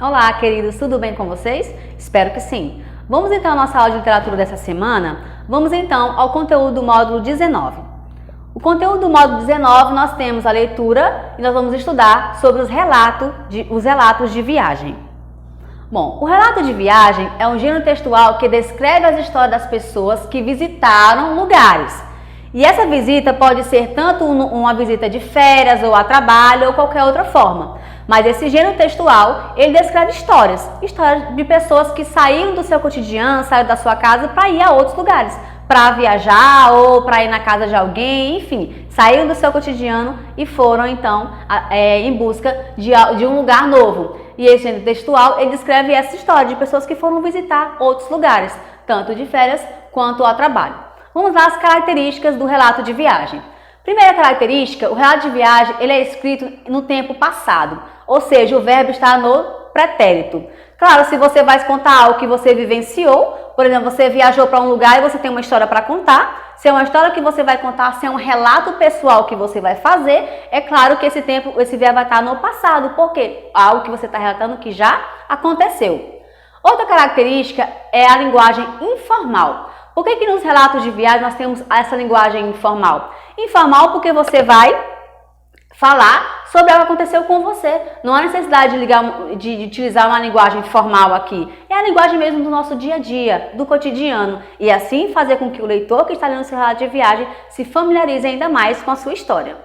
Olá, queridos, tudo bem com vocês? Espero que sim. Vamos então à nossa aula de literatura dessa semana? Vamos então ao conteúdo do módulo 19. O conteúdo do módulo 19 nós temos a leitura e nós vamos estudar sobre os relatos de viagem. Bom, o relato de viagem é um gênero textual que descreve as histórias das pessoas que visitaram lugares. E essa visita pode ser tanto uma visita de férias ou a trabalho ou qualquer outra forma. Mas esse gênero textual, ele descreve histórias de pessoas que saíram do seu cotidiano, saíram da sua casa para ir a outros lugares, para viajar ou para ir na casa de alguém, enfim, saíram do seu cotidiano e foram então em busca de um lugar novo. E esse gênero textual, ele descreve essa história de pessoas que foram visitar outros lugares, tanto de férias quanto a trabalho. Vamos lá as características do relato de viagem. Primeira característica, o relato de viagem ele é escrito no tempo passado, ou seja, o verbo está no pretérito. Claro, se você vai contar algo que você vivenciou, por exemplo, você viajou para um lugar e você tem uma história para contar, se é uma história que você vai contar, se é um relato pessoal que você vai fazer, é claro que esse verbo vai estar no passado, porque algo que você está relatando que já aconteceu. Outra característica é a linguagem informal. Por que nos relatos de viagem nós temos essa linguagem informal? Informal porque você vai falar sobre algo que aconteceu com você. Não há necessidade de utilizar uma linguagem formal aqui. É a linguagem mesmo do nosso dia a dia, do cotidiano. E assim fazer com que o leitor que está lendo esse relato de viagem se familiarize ainda mais com a sua história.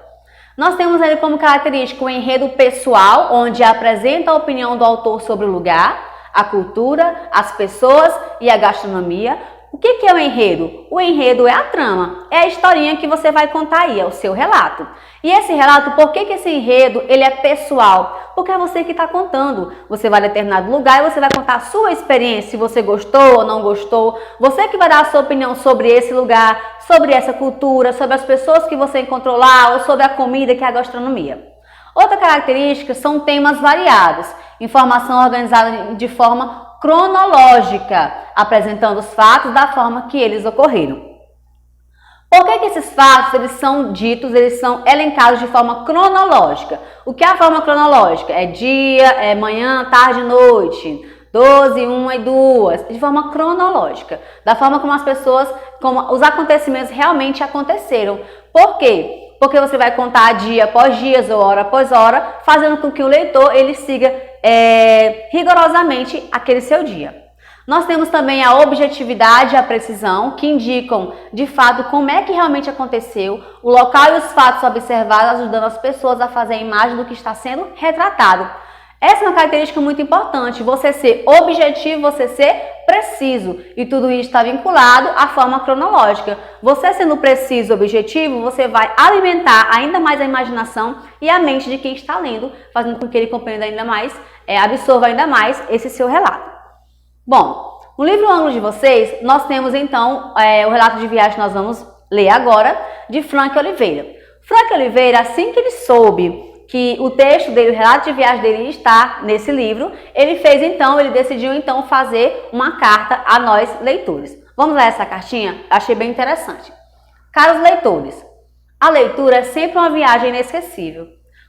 Nós temos ali como característica o enredo pessoal, onde apresenta a opinião do autor sobre o lugar, a cultura, as pessoas e a gastronomia. O que é o enredo? O enredo é a trama, é a historinha que você vai contar aí, é o seu relato. E esse relato, por que esse enredo ele é pessoal? Porque é você que está contando. Você vai a determinado lugar e você vai contar a sua experiência, se você gostou ou não gostou. Você que vai dar a sua opinião sobre esse lugar, sobre essa cultura, sobre as pessoas que você encontrou lá ou sobre a comida que é a gastronomia. Outra característica são temas variados, informação organizada de forma cronológica, apresentando os fatos da forma que eles ocorreram. Por que esses fatos eles são elencados de forma cronológica? O que é a forma cronológica? É dia, é manhã, tarde, noite, 12, 1 e 2, de forma cronológica, da forma como os acontecimentos realmente aconteceram. Por quê? Porque você vai contar dia após dia ou hora após hora, fazendo com que o leitor ele siga rigorosamente aquele seu dia. Nós temos também a objetividade e a precisão, que indicam de fato como é que realmente aconteceu, o local e os fatos observados, ajudando as pessoas a fazer a imagem do que está sendo retratado. Essa é uma característica muito importante, você ser objetivo, você ser preciso. E tudo isso está vinculado à forma cronológica. Você sendo preciso e objetivo, você vai alimentar ainda mais a imaginação e a mente de quem está lendo, fazendo com que ele compreenda ainda mais, absorva ainda mais esse seu relato. Bom, no livro Ângulo de vocês, nós temos então o relato de viagem que nós vamos ler agora, de Frank Oliveira. Frank Oliveira, assim que ele soube que o texto dele, o relato de viagem dele está nesse livro, ele decidiu então fazer uma carta a nós leitores. Vamos ler essa cartinha? Achei bem interessante. Caros leitores, a leitura é sempre uma viagem inesquecível.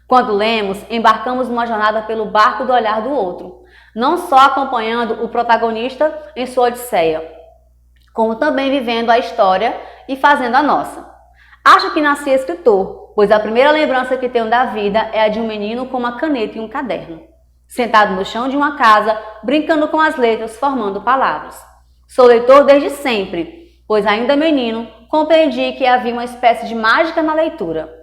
Quando lemos, embarcamos numa jornada pelo barco do olhar do outro, não só acompanhando o protagonista em sua odisseia, como também vivendo a história e fazendo a nossa. Acho que nasci escritor, pois a primeira lembrança que tenho da vida é a de um menino com uma caneta e um caderno, sentado no chão de uma casa, brincando com as letras, formando palavras. Sou leitor desde sempre, pois ainda menino, compreendi que havia uma espécie de mágica na leitura.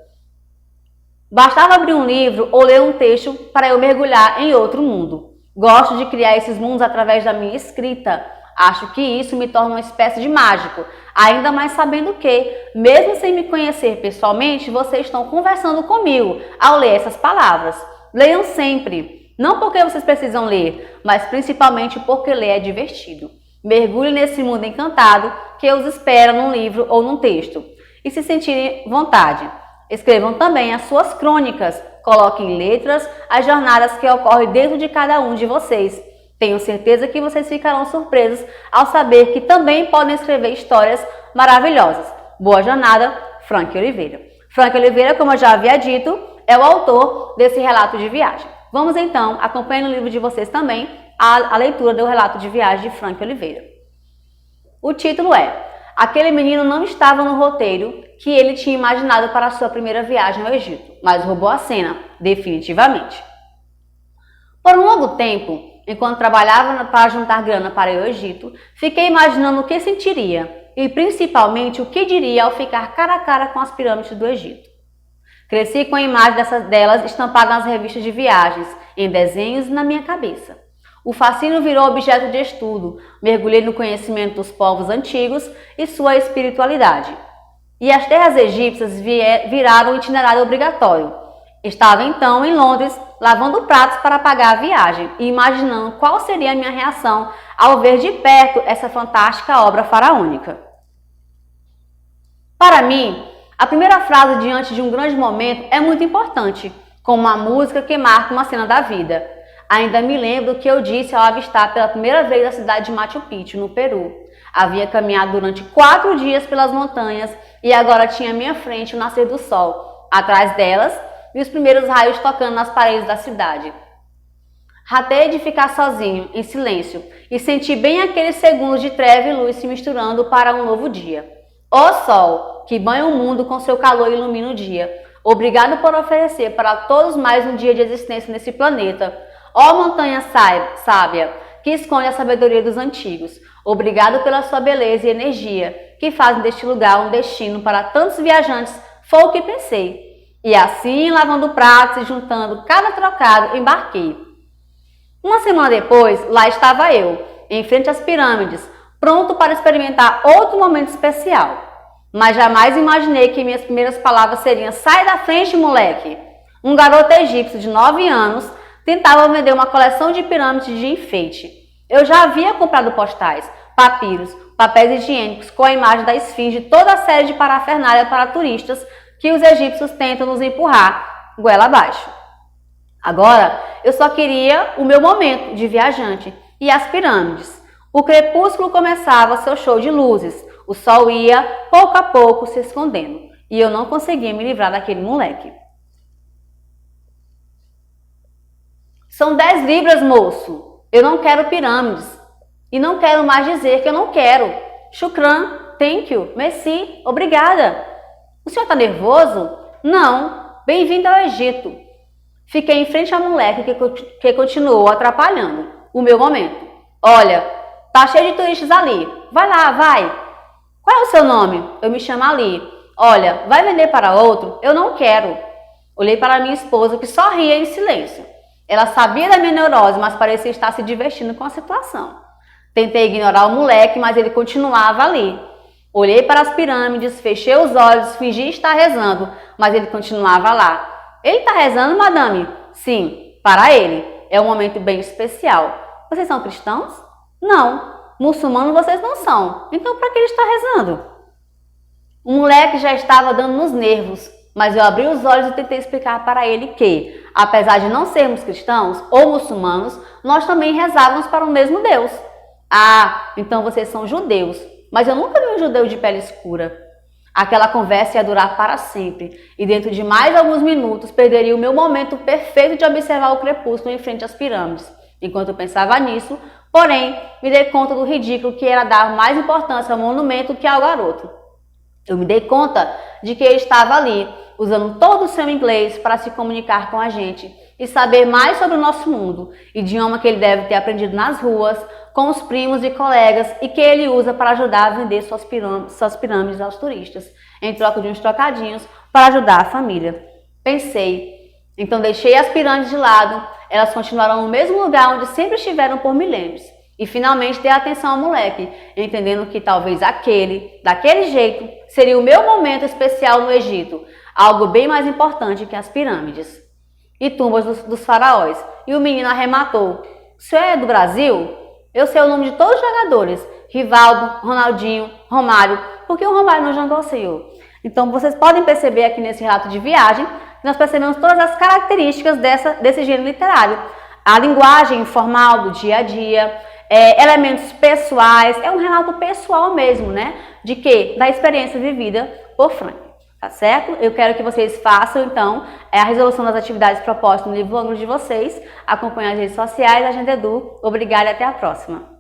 Bastava abrir um livro ou ler um texto para eu mergulhar em outro mundo. Gosto de criar esses mundos através da minha escrita. Acho que isso me torna uma espécie de mágico, ainda mais sabendo que, mesmo sem me conhecer pessoalmente, vocês estão conversando comigo ao ler essas palavras. Leiam sempre, não porque vocês precisam ler, mas principalmente porque ler é divertido. Mergulhe nesse mundo encantado que os espera num livro ou num texto. E se sentirem vontade, escrevam também as suas crônicas, coloquem em letras as jornadas que ocorrem dentro de cada um de vocês. Tenho certeza que vocês ficarão surpresos ao saber que também podem escrever histórias maravilhosas. Boa jornada, Frank Oliveira. Frank Oliveira, como eu já havia dito, é o autor desse relato de viagem. Vamos então, acompanhando o livro de vocês também, a leitura do relato de viagem de Frank Oliveira. O título é: Aquele menino não estava no roteiro que ele tinha imaginado para a sua primeira viagem ao Egito, mas roubou a cena, definitivamente. Por um longo tempo, enquanto trabalhava para juntar grana para ir ao Egito, fiquei imaginando o que sentiria e principalmente o que diria ao ficar cara a cara com as pirâmides do Egito. Cresci com a imagem delas estampada nas revistas de viagens, em desenhos e na minha cabeça. O fascínio virou objeto de estudo, mergulhei no conhecimento dos povos antigos e sua espiritualidade. E as terras egípcias viraram um itinerário obrigatório. Estava então em Londres, lavando pratos para pagar a viagem e imaginando qual seria a minha reação ao ver de perto essa fantástica obra faraônica. Para mim, a primeira frase diante de um grande momento é muito importante, como uma música que marca uma cena da vida. Ainda me lembro do que eu disse ao avistar pela primeira vez a cidade de Machu Picchu, no Peru. Havia caminhado durante 4 dias pelas montanhas e agora tinha à minha frente o nascer do sol. Atrás delas, vi os primeiros raios tocando nas paredes da cidade. Ratei de ficar sozinho, em silêncio, e senti bem aqueles segundos de treva e luz se misturando para um novo dia. Ó sol, que banha o mundo com seu calor e ilumina o dia. Obrigado por oferecer para todos mais um dia de existência nesse planeta. Ó montanha sábia, que esconde a sabedoria dos antigos. Obrigado pela sua beleza e energia, que fazem deste lugar um destino para tantos viajantes, foi o que pensei. E assim, lavando pratos e juntando cada trocado, embarquei. Uma semana depois, lá estava eu, em frente às pirâmides, pronto para experimentar outro momento especial. Mas jamais imaginei que minhas primeiras palavras seriam: sai da frente, moleque! Um garoto egípcio de 9 anos tentava vender uma coleção de pirâmides de enfeite. Eu já havia comprado postais, papiros, papéis higiênicos com a imagem da esfinge e toda a série de parafernália para turistas que os egípcios tentam nos empurrar goela abaixo. Agora, eu só queria o meu momento de viajante e as pirâmides. O crepúsculo começava seu show de luzes. O sol ia, pouco a pouco, se escondendo. E eu não conseguia me livrar daquele moleque. São 10 libras, moço. Eu não quero pirâmides. E não quero mais dizer que eu não quero. Shukran, thank you, merci, obrigada. O senhor está nervoso? Não. Bem-vindo ao Egito. Fiquei em frente ao moleque que continuou atrapalhando o meu momento. Olha, tá cheio de turistas ali. Vai lá, vai. Qual é o seu nome? Eu me chamo Ali. Olha, vai vender para outro? Eu não quero. Olhei para minha esposa, que só ria em silêncio. Ela sabia da minha neurose, mas parecia estar se divertindo com a situação. Tentei ignorar o moleque, mas ele continuava ali. Olhei para as pirâmides, fechei os olhos, fingi estar rezando, mas ele continuava lá. Ele está rezando, madame? Sim, para ele. É um momento bem especial. Vocês são cristãos? Não. Muçulmanos vocês não são. Então para que ele está rezando? O moleque já estava dando nos nervos, mas eu abri os olhos e tentei explicar para ele que, apesar de não sermos cristãos ou muçulmanos, nós também rezávamos para o mesmo Deus. Ah, então vocês são judeus. Mas eu nunca vi um judeu de pele escura. Aquela conversa ia durar para sempre, e dentro de mais alguns minutos perderia o meu momento perfeito de observar o crepúsculo em frente às pirâmides. Enquanto eu pensava nisso, porém, me dei conta do ridículo que era dar mais importância ao monumento que ao garoto. Eu me dei conta de que ele estava ali, usando todo o seu inglês para se comunicar com a gente e saber mais sobre o nosso mundo, idioma que ele deve ter aprendido nas ruas, com os primos e colegas, e que ele usa para ajudar a vender suas pirâmides aos turistas, em troca de uns trocadinhos para ajudar a família. Pensei, então deixei as pirâmides de lado, elas continuaram no mesmo lugar onde sempre estiveram por milênios. E finalmente dei atenção ao moleque, entendendo que talvez daquele jeito, seria o meu momento especial no Egito, algo bem mais importante que as pirâmides e tumbas dos faraós. E o menino arrematou: o senhor é do Brasil? Eu sei o nome de todos os jogadores: Rivaldo, Ronaldinho, Romário. Por que o Romário não jogou, senhor? Então vocês podem perceber aqui nesse relato de viagem que nós percebemos todas as características desse gênero literário. A linguagem informal do dia a dia, elementos pessoais, é um relato pessoal mesmo, né? De quê? Da experiência vivida por Frank. tá certo? Eu quero que vocês façam, então, a resolução das atividades propostas no livro ângulo de vocês, acompanhem as redes sociais, Agenda Edu. Obrigada e até a próxima.